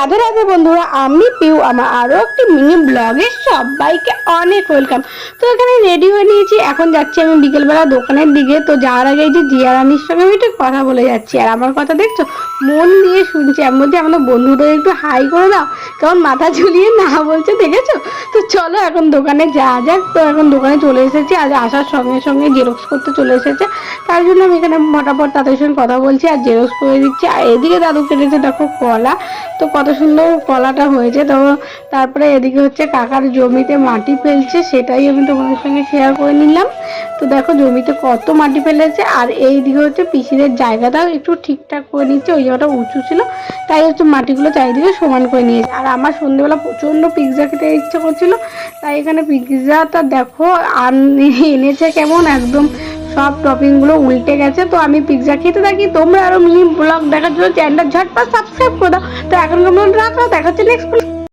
রাধে রাধে বন্ধুরা, আমি পিউ আমার আরো একটি মিনি ব্লগে সবাইকে অনেক ওয়েলকাম। তো এখানে রেডি হয়ে নিয়েছি, এখন যাচ্ছি আমি বিকেলবেলা দোকানের দিকে। তো যাওয়ার আগে এই যে জিয়া রানীর সঙ্গে আমি একটু কথা বলে যাচ্ছি, আর আমার কথা দেখছো মন দিয়ে শুনছি। আমি বলছি আমাদের বন্ধুদের একটু হাই করে দাও, কেমন মাথা ঝুলিয়ে না বলছে, দেখেছো? তো চলো এখন দোকানে যাওয়া যাক। তো এখন দোকানে চলে এসেছি, আজ আসার সঙ্গে সঙ্গে জেরক্স করতে চলে এসেছে, তার জন্য আমি এখানে মোটামুটি তাদের সঙ্গে কথা বলছি আর জেরক্স করে দিচ্ছি। আর এদিকে দাদু কেটেছে দেখো কলা, তো কত সুন্দর কলাটা হয়েছে। তো তারপরে এদিকে হচ্ছে কাকার জমিতে মাটি ফেলছে, সেটাই আমি তোমাদের সঙ্গে শেয়ার করে নিলাম। তো দেখো জমিতে কত মাটি ফেলেছে, আর এই দিকে হচ্ছে পিসিদের জায়গাটাও একটু ঠিকঠাক করে নিচ্ছে, ওই জায়গাটা উঁচু ছিল তাই হচ্ছে মাটিগুলো চারিদিকে সমান করে নিয়েছে। আর আমার সন্ধ্যেবেলা প্রচণ্ড পিৎজা খেতে ইচ্ছে করছিল, তাই এখানে পিৎজাটা দেখো এনেছে কেমন একদম সব টপিংগুলো উল্টে গেছে। তো আমি পিৎজা খেতে থাকি, তোমরা আরো মিনি ব্লগ দেখার জন্য চ্যানেলটা ঝটপট সাবস্ক্রাইব করে দাও। তো এখন রাখো, দেখা হচ্ছে নেক্সট।